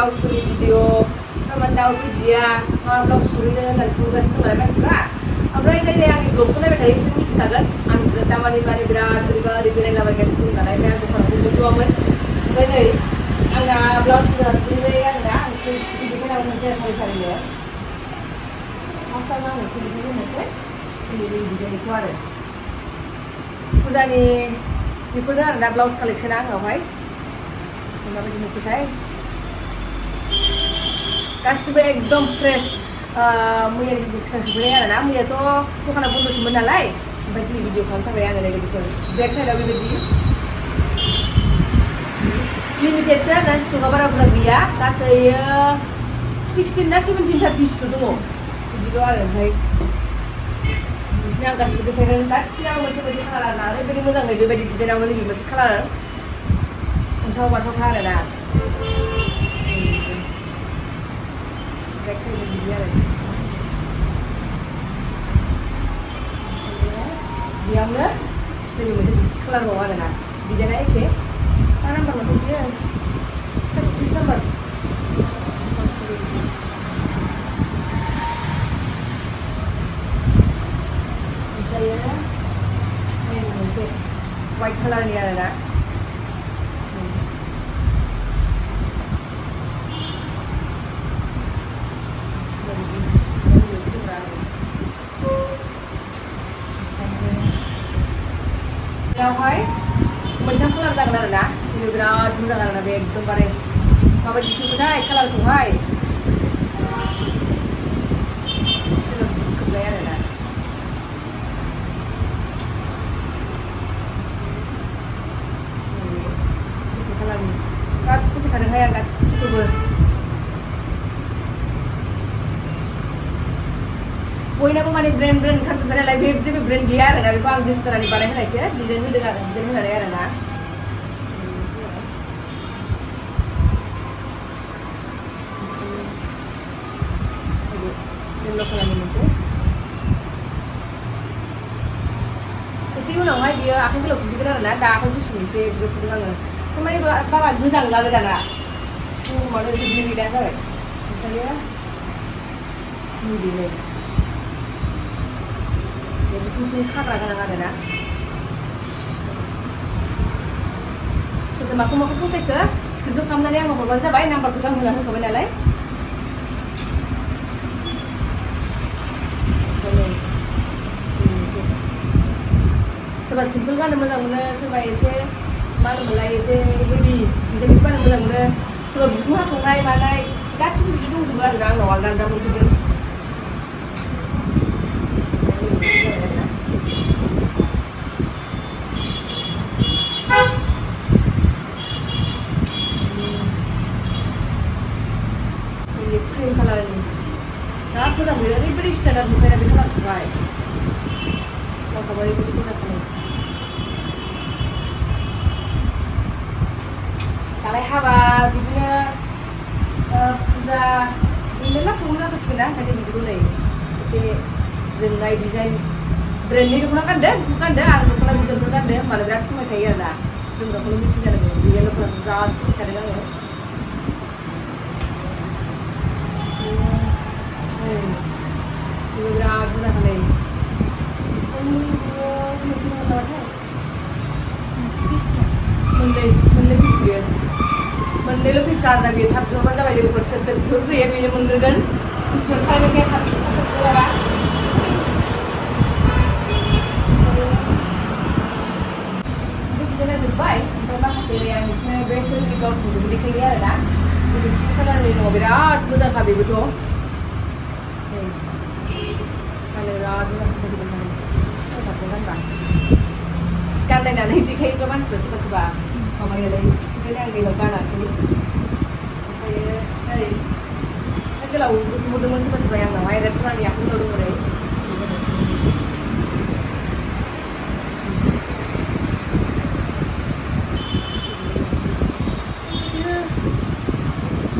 ब्लाउसफोरनि video थारमाने दाउ भुजिया मा ब्लाउस सुहोदों होननानै सोंगासिनो दं नालाय मानसिफ्रा ओमफ्राय जाय आंनि ब्लगखौ नायबाय थायो बिसोर मिथिखागोन आं दामानि माने बिराद बोरैबा ओरै बेरायलाबायगासिनो दं नालाय ओमफ्राय आं दखानावबो मोनथ'वामोन ओमफ्राय नै आंना ब्लाउसफोरा सुहैबाय आरोना आं बिदिखौ मोनसे फारि फारिनो फार्स्टआवनो आं एसे बिदि होनोसै इन्दि डिजाइनखौ आरो फुजानि बेफोरनो आरोना ब्लाउस कालेक्सना आंनावहाय माबायदि नुखोथाय गासिबो एकदम फ्रेश मैयानि भिडिअ सिगां सफैनाय आरोना मैयाथ' दखाना बन्द'सोमोन नालाय ओमफ्राय दिनै भिडिअ खालामनो थाखाय आङो बेफोर बेक साइडआव बेबायदि लिमिटेडसो आरोना स्टकआ बारा बुरजा गैया गासै 16 ना 17था पिसफोर दङ बिदिल' आरो ओमफ्राय बिदिनो आं गासिबो देखायगोन गासिबो मोनसे मोनसे कालार आरोना ओरैबायदि मोजाङै बेबायदि डिजाइनावनो नैबे मोनसे कालार अन्थाव बाथावखा आरोना बेक साइडजों बिदि आरो बेयावनो नैबे मोनसे कालार दङ आरोना डिजाइना एखे मा नाम्बार मोनथाय बियो 36 नाम्बार ओमफ्रायो नैबे मोनसे वाइट कालारनि आरोना बेयावहाय मोनथाम कालार जागोन आरोना बेयो बिराद मोजां आरोना बे एकदमबारे माबायदि सुखोथाय कालारखौहाय खोबनाय आरोना गोसो कालारनि बिराद फसायखादोंहाय आं गासिखौबो बयनाबो माने ब्रेन्ड ओंखारजोब्बाय नालाय बे जेबो ब्रेन्ड गैया आरोना बेखौ आं गोसो जानानै बानायहोनायसो डिजाइन होदों आरो डिजाइन होनानै आरोना येल्ल' कालारनि मोनसे एसे उनावहाय बियो आखाइ गोलाव सफैगोन आरोना दा आखाइ गुसुं एसे बिदियाव फुदों आङो थारमाने बारा गोजांला गोदाना गरमानो एसे गैला जाबाय ओमफ्रायो नैबे बेखौसो खाग्रा गोनां आरोना सोरबा माखौ फसायखो स्क्रिनशट खालामनानै आंनो हरबानो जाबाय नाम्बारखौथ' आं होना होखाबाय नालाय सोरबा सिम्पोल गाननो मोजां मोनो सोरबा एसे मा होनोमोनलाय एसे हेभि डिजाइनखौ गाननो मोजां मोनो सोरबा बिखुं हाखावनाय मानाय गासिबो बिदि दंजोबो आरोना आंनाव आलदा आलदा मोनजोबगोन क्रिम कालारनि बिराद मोजां बेयो ओरैबायदि स्टेन्डार्ड नुखायोना बे कालारखौहाय ब्लाउसआबो ओरैबायदि मोजां दालाय हाबा बिदिनो फुजा बिदिनो मेरला प्रग्राम जाखासिगोन ना ओंखायनो बिदिखौ नै एसे जोंनाय डिजाइन ब्रेन्डनि दख'ना गानदों बेखौ गानदों आरो दख'ना बिदनफोर गानदों होमबानो बिराद समायखायो आरोना जोमग्राखौल' मिथिजानांगौ बे येल्ल' कालारखौ बिराद फसायखादों आङो बिराद मोजां नै मोननै पिस बियो मोननैल' पिस आरोना बेयो थाब बिहरबानो जाबाय लोगोफोर सोर सोर बिहरग्रोयो बेनो मोनग्रोगोन बुस्थुआनो खालामनाया थाब बिहराबा बिदिनो जोब्बाय ओमफ्राय माखासे आं बिसोरनो बे सोरनि ब्लाउसफोरखौबो देखायबाय आरोना पिंक कालारनि दङ बिराद मोजांखा बेबोथ' बिराद मोजां गानबा गानलायनानै देखायोब्ला मानसिफ्रा सोरबा सोरबा माबायोलाय ओंखायनो आं गैलाव गानासै ओमफ्रायो ओरै गोलाव सोंहरदोंमोन सोरबा सोरबा आंनावहाय रेड कालारनि आखाइ गोलाव दङ नै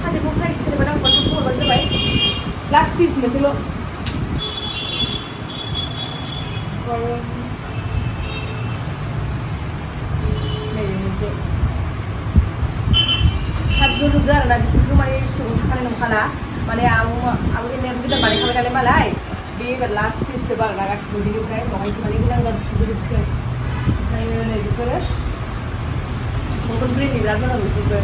हाथाइखौ साइज जेनेबा नांगौबा थाब हरबानो जाबाय लास्ट पिस मोनसेल' नैबे मोनसे थाब ज' आरोना बिसोरखौ माने स्टकआव थाखानाय नंखाला माने आबो जेनेबा गोदान बानायखाबाय नालाय मालाय बे एबार लास्ट पिससो बारना गासिबो बिनिफ्राय उनावहायसो माने गोदान गोदान फोजोबसिगोन ओमफ्राय नै बेफोरो ब्रेन्डनि बिराद मोजां बेफोरबो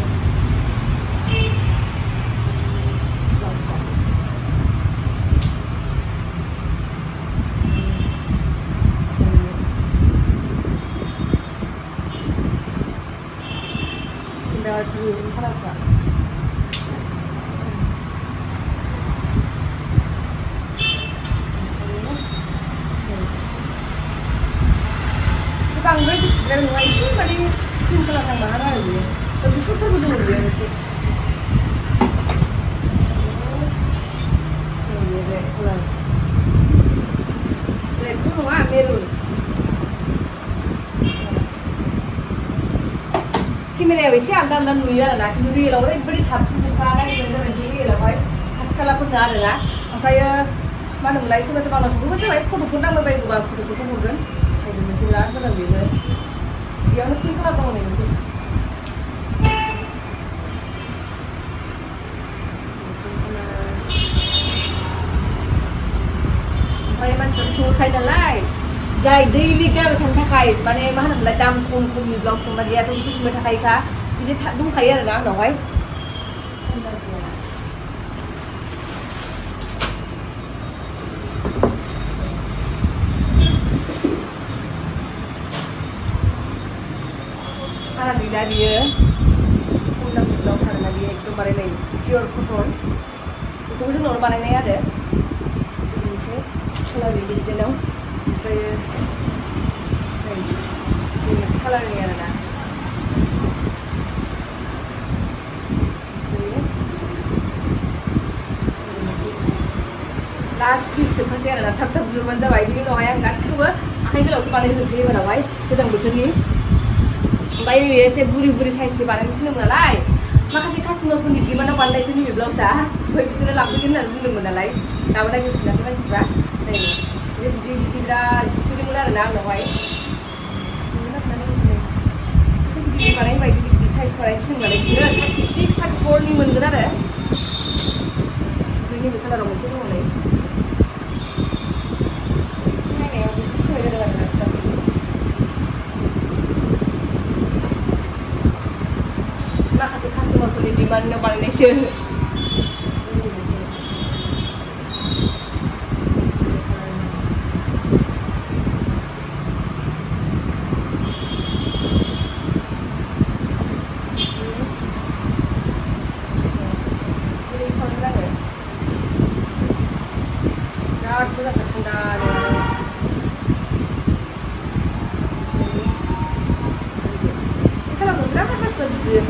standard खालारफ्रा बांद्राय गुसुद्राय नङा एसे माने क्रिम कालार नांबाङा आरो बियो गुफुरफोरबो दङ बियो मोनसे रेड कालार रेडथ' नङा मेरुन केमेरायाव एसे आलदा आलदा नुयो आरोना खिन्थु रियेलाव ओरैबायदि साबसिनजोबखा नायनो जाबाय जि रियेलावहाय खाथि खालाफोरनो आरोना ओमफ्रायो मा होनोमोनलाय सोरबा सोरबा आंनाव सफैबाय जाबाय फट'फोर नांबाय बायोबा फट'फोरखौ हरगोन नायनो मोनसे बिराद मोजां बेबो बेयावनो पिंक कालार दङ नै मोनसे ओमफ्राय मानसिफ्रा सोंहरखायो नालाय जाय दैलि गानबाय थानो थाखाय माने मा होनोमोनलाय दाम खमनि ब्लाउस दंना गैयाथ' बेखौ सोंबाय थाखायोखा बिदि दंखायो आरोना आंनावहाय बारा गैला बियो खम दामनि ब्लाउस आरोना बियो एकदमबारे नै पियर कटन बेखौबो जोंनावनो बानायनाय आरो मोनसे कालारनि डिजाइनाव ओमफ्राय बे मोनसे कालारनि आरोना लास्ट पिस जोबखासै आरोना थाब थाब जोबबानो जाबाय बिनि उनावहाय आं गासिखौबो आखाइ गोलावसो बानायजोबसै एबारावहाय गोजां बोथोरनि ओमफ्राय नैबे एसे बुरि बुरि साइजनि बानायनो थिनदोंमोन नालाय माखासे कास्टमारफोरनि डिमान्डआव बानायनायसो नैबे ब्लाउसआ ओमफ्राय बिसोरो लांफैगोन होननानै बुंदोंमोन नालाय दाबो नायफैफिनाखै मानसिफ्रा नै बिदि बिराद फैदोंमोन आरोना आंनावहाय एसे गिदिर बानायबाय गिदिर साइज बानायनो थिनदों नालाय बिसोरो 36, 34नि मोनगोन आरो ओमफ्राय नैबे कालाराव मोनसे दङ नै नायनायाव बेखौ खोनाय जादों आरोना माखासे कास्टमारफोरनि डिमान्डआव बानायनायसो बिराद मोजां थान्दानो बे कालारखौ बिराद मानसिफ्रा बुजियो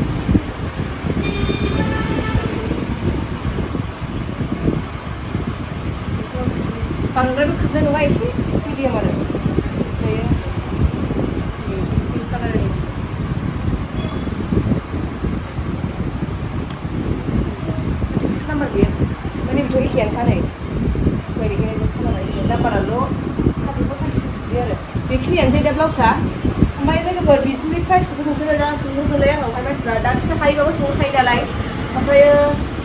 बांद्रायबो खोबनाय नङा एसे मिडियाम आरो ओमफ्रायो पिंक कालारनि सिक्स नाम्बार बियो माने बेथ' एखेयानोखा नै बेखायनो जों खालामनाय नाम्बाराल' 34, 36 बिदि आरो बेखिनियानोसै दा ब्लाउसआ ओमफ्राय लोगोफोर बिसोरनि प्राइसखौथ' नोंसोरो दा सोंहरगोनलाय आंनावहाय मानसिफ्रा दा खिन्थाखायोबाबो सोंहरखायो नालाय ओमफ्रायो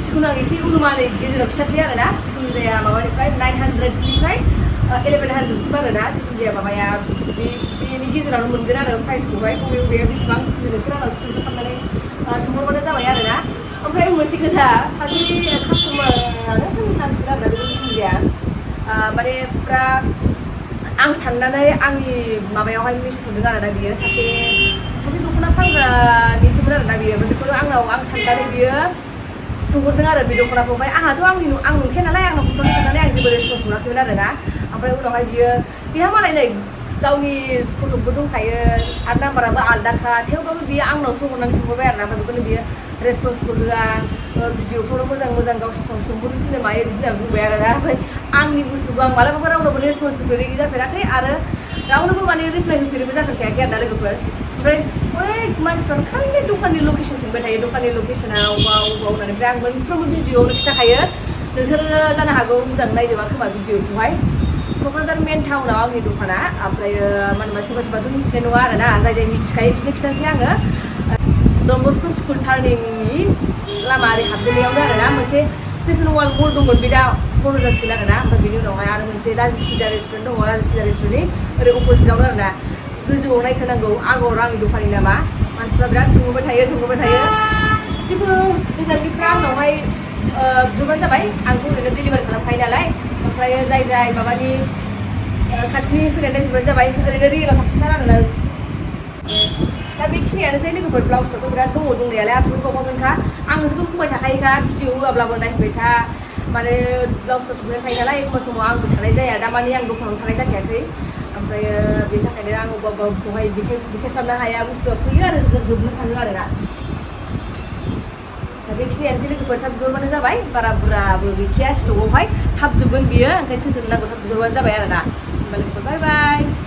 जिखुनु आं एसे अनुमानै गेजेराव खिन्थासै आरोना जिखुनु जाया माबानिफ्राय 900निफ्राय 1100सिम आरोना जिखुनु जाया माबाया बेनि गेजेरावनो मोनगोन आरो प्राइसखौहाय बबे बबेया बेसेबां नोंसोर आंनाव स्क्रिनशट खालामनानै सोंहरबानो जाबाय आरोना ओमफ्राय मोनसे खोथा सासे कास्टमारानो होननांसिगोन आरोना बेखौ जिखुनु जाया माने फुरा आं साननानै आंनि माबायावहाय मेसेज हरदों आरोना बियो सासे दख'ना फानग्रानिसोमोन आरोना बियो बेखौनो आं साननानै बियो सोंहरदों आरो बे दख'नाखौहाय आंहाथ' आं नंखाया नालाय आंनाव फट'नि साननानै आं जेबो रेसपन्स हराखैमोन आरोना ओमफ्राय उनावहाय बियो बेहा मालाय नै गावनि फट'बो दंखायो आरो नाम्बाराबो आलदाखा थेवबाबो बियो आंनावसो हरनानै सोंहरबाय आरोना ओमफ्राय बेखौनो बियो रेसपन्सबो होआ भिडिअफोराव मोजां मोजां गावसोर सोंहरनो थिनो मायो बिदि होनना बुंबाय आरोना ओमफ्राय आंनि बुस्थुखौ आं मालाबाबो रावनोबो रेसपन्स होफेरै जाफेराखै आरो रावनोबो माने रिप्लाइ होफेरैबो जाफेरखायाखै आरोना लोगोफोर ओमफ्राय अनेक मानसिफ्रा खालि दखाननि लकेसन सोंबाय थायो दखाननि लकेसना अबाव होननानै ओमफ्राय आं मोनफ्रोमबो भिडिअआवनो खिन्थाखायो नोंसोरो जानो हागौ मोजां नायजोबा खोमा भिडिअखौहाय क'क्राझार मेन टाउनाव आंनि दखाना ओमफ्रायो मानो सोरबा सोरबाथ' मिथिनाय नङा आरोना जाय जाय मिथिखायो बिसोरनो खिन्थानोसै आङो डन बस्क' स्कुल टार्निंनि लामा ओरै हाबजेननायावनो आरोना मोनसे फेसन वाल मल दंमोन बे दा बन्द जासिगोन आरोना ओमफ्राय बेनि उनावहाय आरो मोनसे राजिस पिज्जा रेस्टुरेन्ट दङ राजिस पिज्जा रेस्टुरेन्टनि ओरै अपोजिटावनो आरोना गोजौआव नायखोनांगौ आगर आंनि दखाननि नामा मानसिफ्रा बिराद सोंहरबाय थायो जिखुनु रिजाल्टनिफ्रा उनावहाय जोबानो जाबाय आंथ' ओरैनो डेलिभारि खालामखायो नालाय ओमफ्राय जाय माबानि खाथि फैनानै नायफैबानो जाबाय ओरैनो रियेलाव साबसिनथार आरोना दा बेखिनियानोसै लोगोफोर ब्लाउसफ्राथ' बिराद दङ दंनायालाय आसुगुर बावबावगोनखा आं नोंसोरखौ बुंबाय थाखायोखा भिडिअ होआब्लाबो नायफैबाय था माने ब्लाउसफोर सफैबाय थायो नालाय एखमबा समाव आंबो थानाय जाया दा माने आं दखानाव थानाय जाखायाखै ओमफ्राय बेनि थाखायनो आं अबेबाखौहाय देखायस्लाबनो हाया बुस्थुआ फैयो आरो जोबनो थाङो आरोना दा बेखिनियानोसै लोगोफोर थाब बिहरबानो जाबाय बारा बुरजाबो गैखाया स्टकआवहाय थाब जोबगोन बियो ओंखायनो सोरनो नांगौ थाब बिहरबानो जाबाय आरोना होमबा लोगोफोर बाय बाय